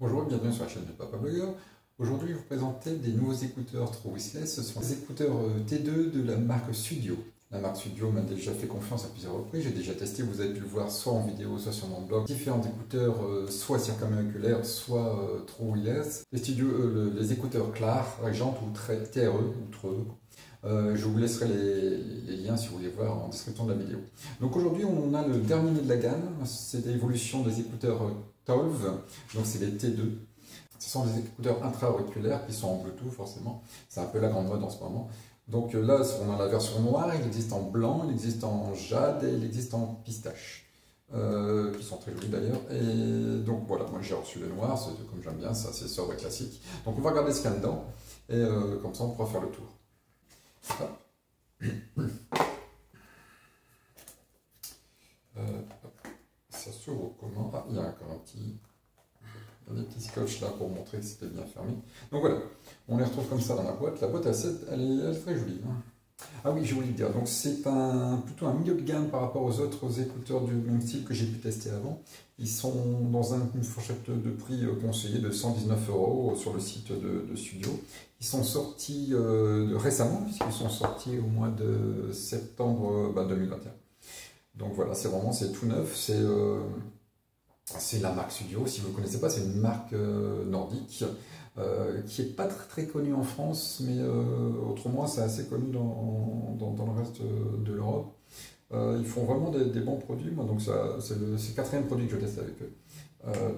Bonjour et bienvenue sur la chaîne de Papa Blogueur. Aujourd'hui, je vais vous présenter des nouveaux écouteurs True-Wishless. Ce sont des écouteurs T2 de la marque Sudio. La marque Sudio m'a déjà fait confiance à plusieurs reprises. J'ai déjà testé, vous avez pu le voir soit en vidéo, soit sur mon blog. Différents écouteurs, soit circumoculaires, soit True-Wishless. Les écouteurs Klar, Regent ou TRE ou TRE. Je vous laisserai les liens si vous voulez voir en description de la vidéo. Donc aujourd'hui, on a le dernier de la gamme. C'est l'évolution des écouteurs Tolv. Donc c'est les T2. Ce sont des écouteurs intra-auriculaires qui sont en Bluetooth forcément. C'est un peu la grande mode en ce moment. Donc là, on a la version noire, il existe en blanc, il existe en jade et il existe en pistache. Qui sont très jolis d'ailleurs. Et donc voilà, moi j'ai reçu le noir, comme j'aime bien, c'est assez sobre et classique. Donc on va regarder ce qu'il y a dedans. Et comme ça, on pourra faire le tour. Ça s'ouvre comment? Ah, il y a encore des petits scotch là pour montrer que c'était bien fermé. Donc voilà, on les retrouve comme ça dans la boîte. La boîte elle est très jolie. Hein. Ah oui, j'ai oublié de dire, donc c'est plutôt un milieu de gamme par rapport aux autres écouteurs du même style que j'ai pu tester avant. Ils sont dans une fourchette de prix conseillée de 119 € sur le site de Sudio. Ils sont sortis récemment, puisqu'ils sont sortis au mois de septembre 2021. Donc voilà, c'est tout neuf. C'est la marque Sudio. Si vous ne connaissez pas, c'est une marque nordique qui n'est pas très connue en France, mais autrement, c'est assez connu dans le reste de l'Europe. Ils font vraiment des bons produits. Moi, donc c'est le 4e produit que je teste avec eux.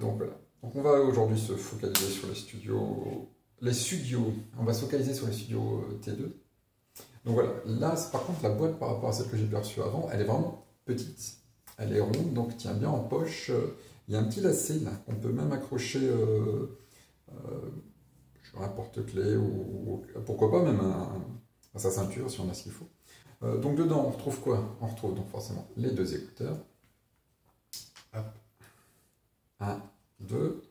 Donc voilà. Donc on va aujourd'hui se focaliser sur les studios. On va se focaliser sur les studios T2. Donc voilà. Là, par contre, la boîte par rapport à celle que j'ai perçue avant, elle est vraiment petite. Elle est ronde, donc tient bien en poche. Il y a un petit lacet là qu'on peut même accrocher sur un porte-clés ou pourquoi pas même à sa ceinture si on a ce qu'il faut. Donc dedans, on retrouve quoi? On retrouve donc forcément les deux écouteurs. Hop. 1, 2.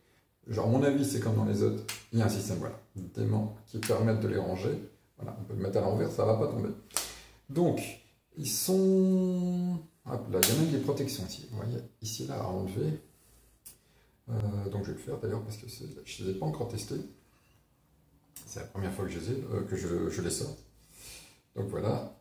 Genre, à mon avis, c'est comme dans les autres. Il y a un système, voilà, d'aimants qui permettent de les ranger. Voilà, on peut le mettre à l'envers, ça ne va pas tomber. Donc, ils sont... Hop, là, il y a même des protections ici. Vous voyez, ici, là, à enlever. Donc, je vais le faire d'ailleurs parce que je ne les ai pas encore testés. C'est la première fois que je les sors. Donc, voilà.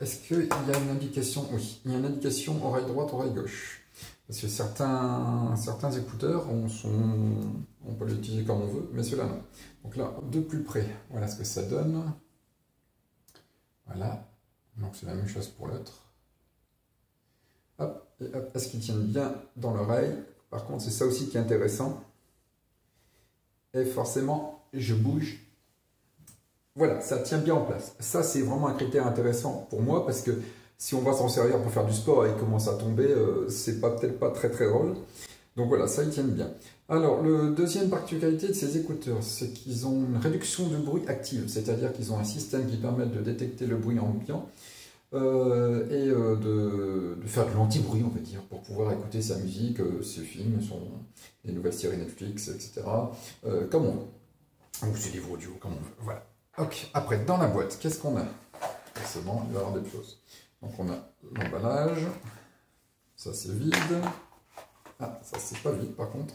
Est-ce qu'il y a une indication? Oui, il y a une indication oreille droite, oreille gauche. Parce que certains écouteurs, on peut les utiliser comme on veut, mais ceux-là non. Donc là, de plus près, voilà ce que ça donne. Voilà. Donc c'est la même chose pour l'autre. Hop, et hop, est-ce qu'ils tiennent bien dans l'oreille? Par contre, c'est ça aussi qui est intéressant. Et forcément, je bouge. Voilà, ça tient bien en place. Ça, c'est vraiment un critère intéressant pour moi parce que si on va s'en servir pour faire du sport et il commence à tomber, c'est peut-être pas très drôle. Donc voilà, ça, ils tiennent bien. Alors, la deuxième particularité de ces écouteurs, c'est qu'ils ont une réduction de bruit active. C'est-à-dire qu'ils ont un système qui permet de détecter le bruit ambiant et de faire de l'anti-bruit, on va dire, pour pouvoir écouter sa musique, ses films, les nouvelles séries Netflix, etc. Comme on veut. Ou ses livres audio, comme on veut. Voilà. Ok, après, dans la boîte, qu'est-ce qu'on a? Forcément, il va y avoir des choses. Donc on a l'emballage, ça c'est vide. Ah, ça c'est pas vide par contre.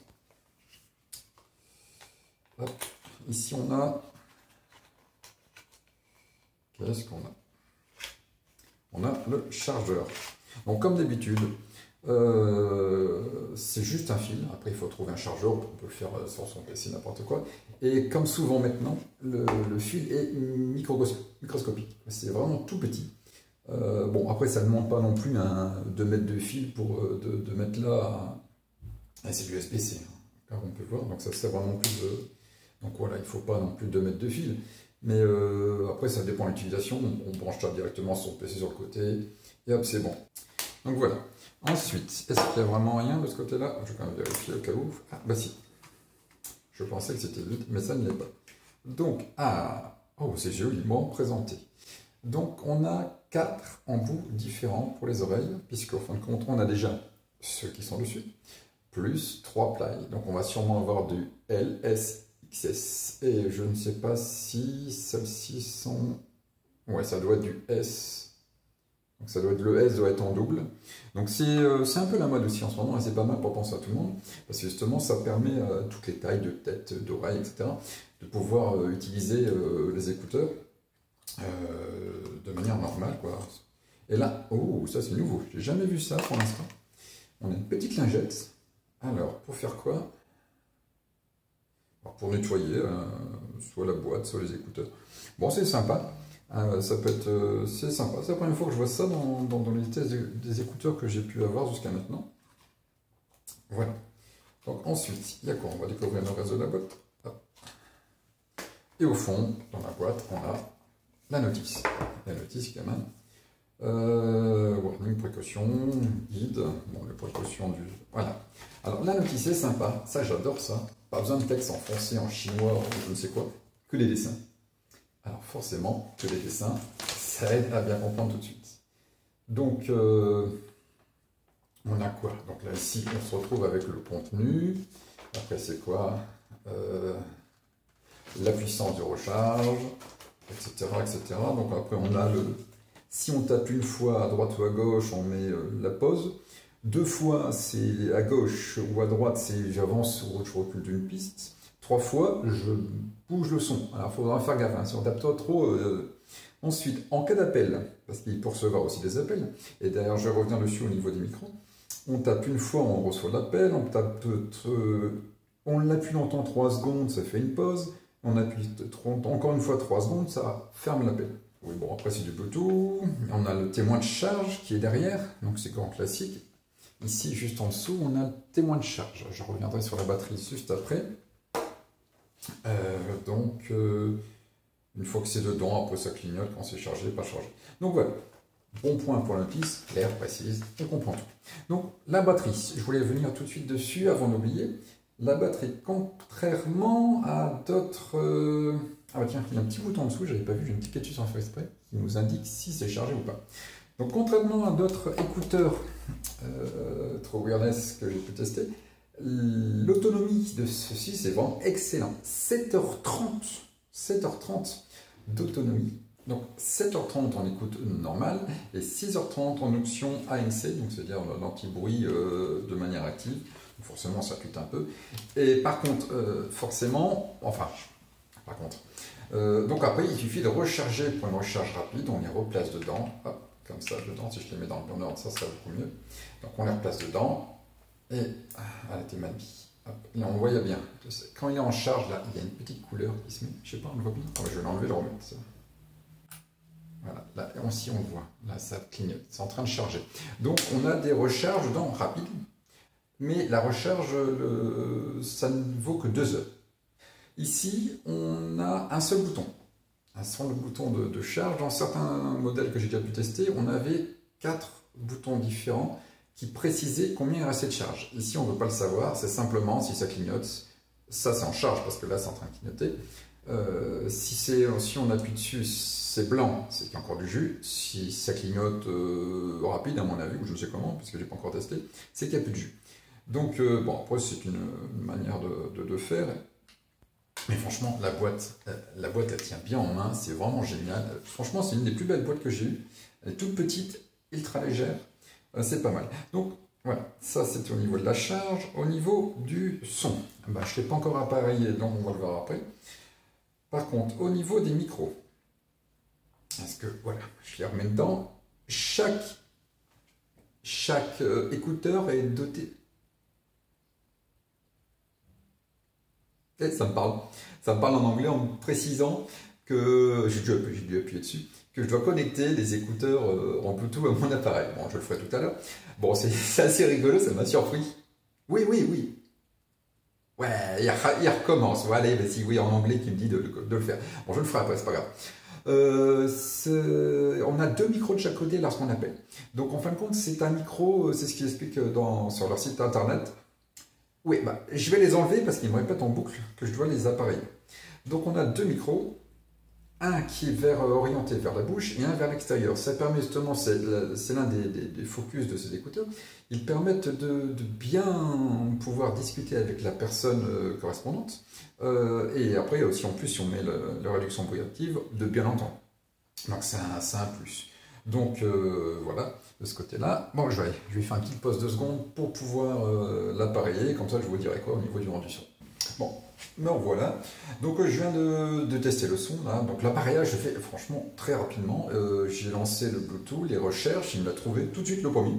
Hop. Ici on a... Qu'est-ce qu'on a? On a le chargeur. Donc comme d'habitude, c'est juste un fil. Après il faut trouver un chargeur, on peut le faire sur son PC, n'importe quoi. Et comme souvent maintenant, le fil est microscopique. C'est vraiment tout petit. Bon, après, ça ne demande pas non plus 2 mètres de fil pour de mettre là. C'est du USB-C, hein, comme on peut voir. Donc, ça sert vraiment plus de. Donc, voilà, il ne faut pas non plus 2 mètres de fil. Mais après, ça dépend de l'utilisation. On branche ça directement sur le PC sur le côté. Et hop, c'est bon. Donc, voilà. Ensuite, est-ce qu'il y a vraiment rien de ce côté-là? Je vais quand même vérifier au cas où. Ah, bah si. Je pensais que c'était vide, mais ça ne l'est pas. Donc, oh, c'est joliment présenté. Donc, on a 4 embouts différents pour les oreilles, puisqu'au fin de compte, on a déjà ceux qui sont dessus, plus 3 ply. Donc, on va sûrement avoir du L, S, XS. Et je ne sais pas si celles-ci sont... Ouais, ça doit être du S. Donc ça doit être, le S doit être en double. Donc c'est un peu la mode aussi en ce moment, et c'est pas mal pour penser à tout le monde, parce que justement ça permet à toutes les tailles de tête, d'oreilles, etc., de pouvoir utiliser les écouteurs de manière normale, quoi. Et là, oh, ça c'est nouveau, j'ai jamais vu ça pour l'instant. On a une petite lingette. Alors, pour faire quoi? Alors, pour nettoyer soit la boîte, soit les écouteurs. Bon, c'est sympa. Ça peut être, c'est sympa. C'est la première fois que je vois ça dans les tests des écouteurs que j'ai pu avoir jusqu'à maintenant. Voilà. Donc ensuite, il y a quoi? On va découvrir le reste de la boîte. Hop. Et au fond, dans la boîte, on a la notice. La notice quand même. Warning, précaution, guide. Bon, les précautions du... Voilà. Alors la notice est sympa. Ça, j'adore ça. Pas besoin de texte en français, en chinois, ou je ne sais quoi. Que les dessins. Alors forcément, que les dessins, ça aide à bien comprendre tout de suite. Donc, on a quoi? Donc là, ici, on se retrouve avec le contenu. Après, c'est quoi? La puissance de recharge, etc., etc. Donc après, on a le... Si on tape une fois à droite ou à gauche, on met la pause. Deux fois, c'est à gauche ou à droite, c'est j'avance ou je recule d'une piste. Trois fois, je bouge le son. Alors, il faudra faire gaffe, hein, si on tape trop. Ensuite, en cas d'appel, parce qu'il peut recevoir aussi des appels, et d'ailleurs, je vais revenir dessus au niveau des micros, on tape une fois, on reçoit l'appel, on tape, on l'appuie longtemps 3 secondes, ça fait une pause, on appuie encore une fois 3 secondes, ça ferme l'appel. Oui, bon, après, c'est du Bluetooth, on a le témoin de charge qui est derrière, donc c'est grand classique. Ici, juste en dessous, on a le témoin de charge. Je reviendrai sur la batterie juste après. Une fois que c'est dedans, après ça clignote quand c'est chargé, pas chargé. Donc voilà, bon point pour la piste, clair, précise, on comprend tout. Donc la batterie, je voulais venir tout de suite dessus avant d'oublier. La batterie, contrairement à d'autres... Ah bah tiens, il y a un petit bouton en dessous, j'avais pas vu, j'ai une petite catus sans faire exprès, qui nous indique si c'est chargé ou pas. Donc contrairement à d'autres écouteurs trop wireless que j'ai pu tester, l'autonomie de ceci, c'est vraiment excellent. 7h30 d'autonomie. Donc 7h30 en écoute normale et 6h30 en option ANC, donc c'est-à-dire l'anti-bruit de manière active. Donc forcément, ça coûte un peu. Et par contre, donc après, il suffit de recharger pour une recharge rapide. On les replace dedans. Hop, comme ça, dedans. Si je les mets dans le bon ordre, ça sera beaucoup mieux. Donc on les replace dedans. Et elle était mal mis. Et on voit bien. Quand il est en charge, là, il y a une petite couleur qui se met. Je sais pas, on le voit bien. Je vais l'enlever, le remettre. Ça. Voilà, là aussi on le voit. Là, ça clignote. C'est en train de charger. Donc on a des recharges dedans rapides. Mais la recharge, ça ne vaut que 2 heures. Ici, on a un seul bouton. Un seul bouton de charge. Dans certains modèles que j'ai déjà pu tester, on avait 4 boutons différents qui précisait combien il restait de charge. Ici, on ne veut pas le savoir, c'est simplement si ça clignote, ça c'est en charge parce que là c'est en train de clignoter. Si on appuie dessus, c'est blanc, c'est qu'il y a encore du jus. Si ça clignote rapide, à mon avis, ou je ne sais comment, parce que je n'ai pas encore testé, c'est qu'il n'y a plus de jus. Donc, bon, après c'est une manière de faire. Mais franchement, la boîte, elle tient bien en main, c'est vraiment génial. Franchement, c'est une des plus belles boîtes que j'ai eues. Elle est toute petite, ultra légère. C'est pas mal. Donc voilà, ça c'est au niveau de la charge. Au niveau du son, je ne l'ai pas encore appareillé, donc on va le voir après. Par contre, au niveau des micros, est-ce que, voilà, je les remets dedans. Chaque écouteur est doté... Et ça me parle en anglais en me précisant que j'ai dû appuyer dessus, que je dois connecter les écouteurs en Bluetooth à mon appareil. Bon, je le ferai tout à l'heure. Bon, c'est assez rigolo, ça m'a surpris. Oui. Ouais, il recommence. Bon, allez, si oui, en anglais qui me dit de le faire. Bon, je le ferai après, c'est pas grave. On a 2 micros de chaque côté lorsqu'on appelle. Donc, en fin de compte, c'est un micro, c'est ce qu'ils expliquent sur leur site internet. Oui, je vais les enlever parce qu'ils me répètent en boucle que je dois les appareiller. Donc, on a 2 micros. Un qui est orienté vers la bouche et un vers l'extérieur. Ça permet justement, c'est l'un des focus de ces écouteurs, ils permettent de bien pouvoir discuter avec la personne correspondante. Et après, aussi en plus, si on met la réduction bruit active, de bien l'entendre. Donc c'est un plus. Donc voilà, de ce côté-là. Bon, je vais faire un petit pause de secondes pour pouvoir l'appareiller, comme ça je vous dirai quoi au niveau du rendu son. Bon, me revoilà. Donc je viens de tester le son là. Donc l'appareillage je fais franchement très rapidement. J'ai lancé le Bluetooth, les recherches, il me l'a trouvé tout de suite le premier.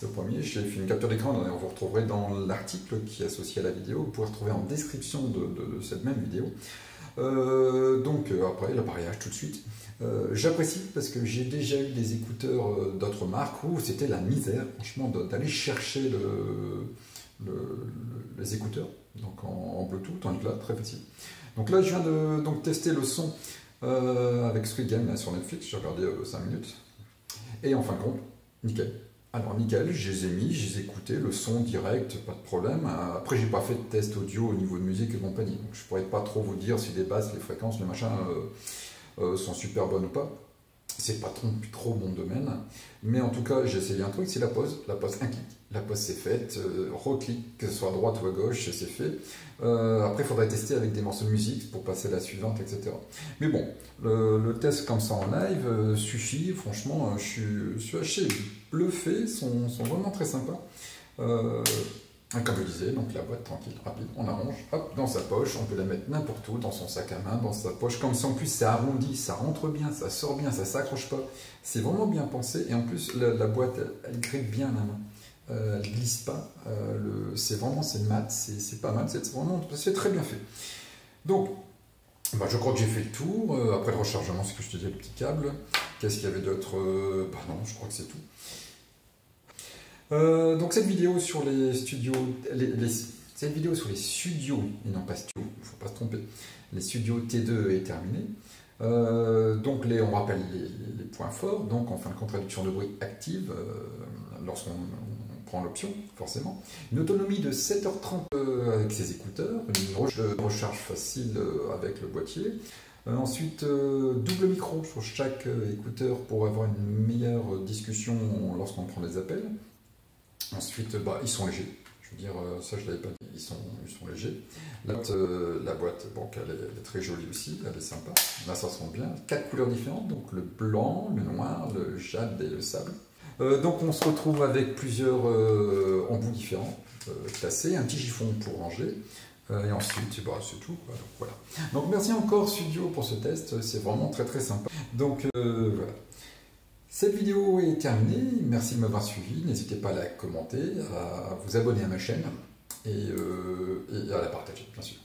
Le premier, j'ai fait une capture d'écran, vous retrouverez dans l'article qui est associé à la vidéo, vous pouvez retrouver en description de cette même vidéo. Donc après l'appareillage tout de suite. J'apprécie parce que j'ai déjà eu des écouteurs d'autres marques où c'était la misère, franchement, d'aller chercher les écouteurs donc en Bluetooth, tandis que là, très facile. Donc là, je viens de tester le son avec Squid Game là, sur Netflix, j'ai regardé 5 minutes, et en fin de compte, nickel. Alors nickel, je les ai mis, je les ai écoutés, le son direct, pas de problème. Après, j'ai pas fait de test audio au niveau de musique et compagnie, donc je pourrais pas trop vous dire si les basses, les fréquences, les machins sont super bonnes ou pas. C'est pas trop mon domaine, mais en tout cas, j'ai essayé un truc, c'est la pause. La pause, un clic. La pause, c'est faite. Reclic, que ce soit à droite ou à gauche, c'est fait. Après, il faudrait tester avec des morceaux de musique pour passer à la suivante, etc. Mais bon, le test comme ça en live suffit. Franchement, je suis assez bluffé. Sont vraiment très sympas. Comme je disais, donc la boîte tranquille, rapide, on arrange, hop, dans sa poche, on peut la mettre n'importe où, dans son sac à main, dans sa poche, comme ça en plus c'est arrondi, ça rentre bien, ça sort bien, ça s'accroche pas, c'est vraiment bien pensé, et en plus la boîte, elle grippe bien la main, elle glisse pas, c'est mat, c'est pas mal, c'est très bien fait. Donc, bah, je crois que j'ai fait le tour, après le rechargement, c'est ce que je te disais, le petit câble, qu'est-ce qu'il y avait d'autre, bah non, je crois que c'est tout. Donc cette vidéo sur les studios, cette vidéo sur les studios, et non pas studio, il ne faut pas se tromper, les studios T2 est terminée. Donc on rappelle les points forts, donc en fin de compte réduction de bruit active, lorsqu'on prend l'option, forcément. Une autonomie de 7h30 avec ses écouteurs, une recharge facile avec le boîtier. Ensuite, double micro sur chaque écouteur pour avoir une meilleure discussion lorsqu'on prend des appels. Ensuite, bah, ils sont légers. Je veux dire, ça je ne l'avais pas dit, ils sont légers. La boîte, bon, elle est très jolie aussi, elle est sympa. Là, ça sent bien. 4 couleurs différentes, donc le blanc, le noir, le jade et le sable. Donc on se retrouve avec plusieurs embouts différents, classés, un petit chiffon pour ranger. Et ensuite, bah, c'est tout. Quoi. Donc, voilà. Donc merci encore Studio pour ce test, c'est vraiment très très sympa. Donc voilà. Cette vidéo est terminée, merci de m'avoir suivi, n'hésitez pas à la commenter, à vous abonner à ma chaîne et à la partager bien sûr.